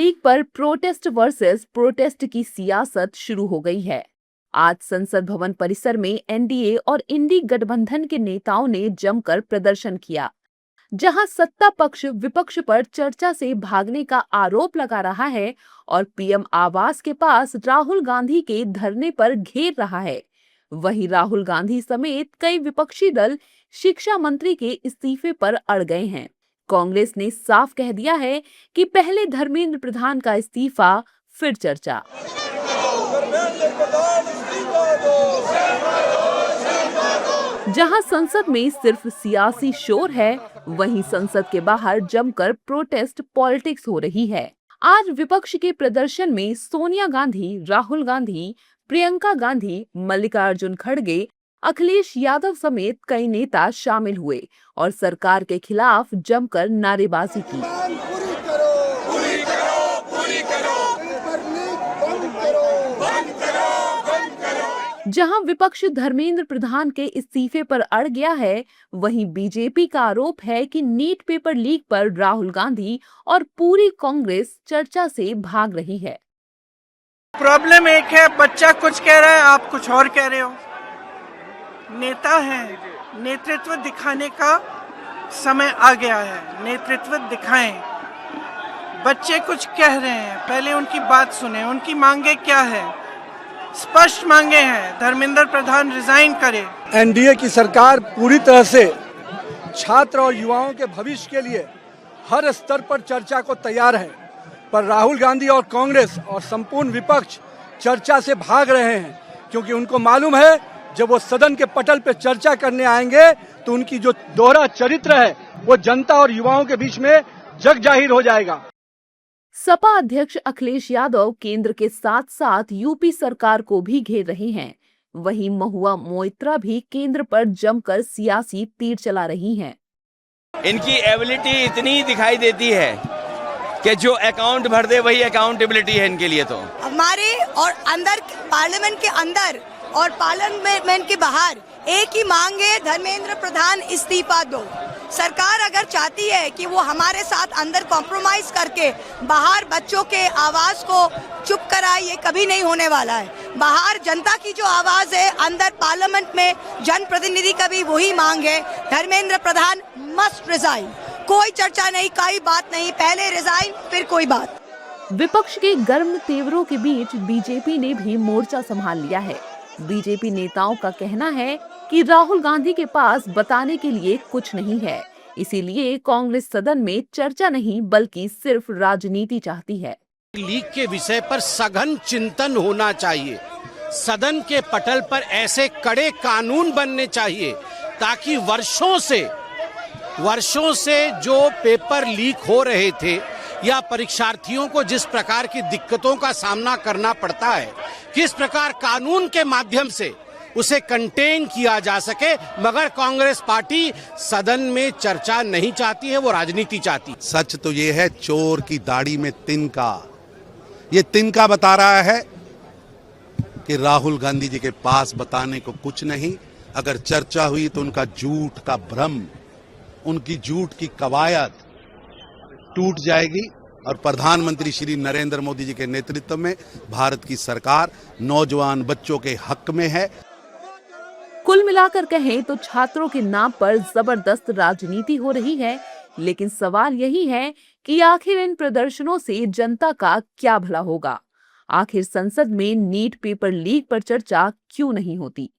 Leak पर protest versus protest की सियासत शुरू हो गई है। आज संसद भवन परिसर में एनडीए और इंडी गठबंधन के नेताओं ने जमकर प्रदर्शन किया, जहां सत्ता पक्ष विपक्ष पर चर्चा से भागने का आरोप लगा रहा है और पीएम आवास के पास राहुल गांधी के धरने पर घेर रहा है। वहीं राहुल गांधी समेत कई विपक्षी दल शिक्षा मंत्री के इस्तीफे पर अड़ गए हैं। कांग्रेस ने साफ कह दिया है कि पहले धर्मेंद्र प्रधान का इस्तीफा, फिर चर्चा। जहां संसद में सिर्फ सियासी शोर है, वहीं संसद के बाहर जमकर प्रोटेस्ट पॉलिटिक्स हो रही है। आज विपक्ष के प्रदर्शन में सोनिया गांधी, राहुल गांधी, प्रियंका गांधी, मल्लिकार्जुन खड़गे, अखिलेश यादव समेत कई नेता शामिल हुए और सरकार के खिलाफ जमकर नारेबाजी की। जहां विपक्ष धर्मेंद्र प्रधान के इस्तीफे पर अड़ गया है, वहीं बीजेपी का आरोप है कि नीट पेपर लीक पर राहुल गांधी और पूरी कांग्रेस चर्चा से भाग रही है। प्रॉब्लम एक है, बच्चा कुछ कह रहा है, आप कुछ और कह रहे हो। नेता है, नेतृत्व दिखाने का समय आ गया है, नेतृत्व दिखाएं। बच्चे कुछ कह रहे हैं, पहले उनकी बात सुने। उनकी मांगे क्या है? स्पष्ट मांगे हैं, धर्मेंद्र प्रधान रिजाइन करे। एनडीए की सरकार पूरी तरह से छात्र और युवाओं के भविष्य के लिए हर स्तर पर चर्चा को तैयार है, पर राहुल गांधी और कांग्रेस और संपूर्ण विपक्ष चर्चा से भाग रहे हैं, क्योंकि उनको मालूम है जब वो सदन के पटल पर चर्चा करने आएंगे तो उनकी जो दोहरा चरित्र है वो जनता और युवाओं के बीच में जग जाहिर हो जाएगा। सपा अध्यक्ष अखिलेश यादव केंद्र के साथ साथ यूपी सरकार को भी घेर रहे हैं। वहीं महुआ मोइत्रा भी केंद्र पर जमकर सियासी तीर चला रही हैं। इनकी एबिलिटी इतनी दिखाई देती है कि जो अकाउंट भर दे वही अकाउंटेबिलिटी है इनके लिए। तो हमारे और अंदर पार्लियामेंट के अंदर और पार्लियामेंट के बाहर एक ही मांग है, धर्मेंद्र प्रधान इस्तीफा दो। सरकार अगर चाहती है कि वो हमारे साथ अंदर कॉम्प्रोमाइज करके बाहर बच्चों के आवाज को चुप कराए, ये कभी नहीं होने वाला है। बाहर जनता की जो आवाज है, अंदर पार्लियामेंट में जनप्रतिनिधि का भी वही मांग है, धर्मेंद्र प्रधान मस्ट रिजाइन। कोई चर्चा नहीं, कोई बात नहीं, पहले रिजाइन फिर कोई बात। विपक्ष के गर्म तेवरों के बीच बीजेपी ने भी मोर्चा संभाल लिया है। बीजेपी नेताओं का कहना है कि राहुल गांधी के पास बताने के लिए कुछ नहीं है, इसीलिए कांग्रेस सदन में चर्चा नहीं बल्कि सिर्फ राजनीति चाहती है। लीक के विषय पर सघन चिंतन होना चाहिए। सदन के पटल पर ऐसे कड़े कानून बनने चाहिए ताकि वर्षों से जो पेपर लीक हो रहे थे या परीक्षार्थियों को जिस प्रकार की दिक्कतों का सामना करना पड़ता है, किस प्रकार कानून के माध्यम से उसे कंटेन किया जा सके। मगर कांग्रेस पार्टी सदन में चर्चा नहीं चाहती है, वो राजनीति चाहती। सच तो ये है, चोर की दाढ़ी में तिनका। ये तिनका बता रहा है कि राहुल गांधी जी के पास बताने को कुछ नहीं। अगर चर्चा हुई तो उनका झूठ का भ्रम, उनकी झूठ की कवायद टूट जाएगी और प्रधानमंत्री श्री नरेंद्र मोदी जी के नेतृत्व में भारत की सरकार नौजवान बच्चों के हक में है। कुल मिलाकर कहें तो छात्रों के नाम पर जबरदस्त राजनीति हो रही है, लेकिन सवाल यही है कि आखिर इन प्रदर्शनों से जनता का क्या भला होगा। आखिर संसद में नीट पेपर लीक पर चर्चा क्यों नहीं होती?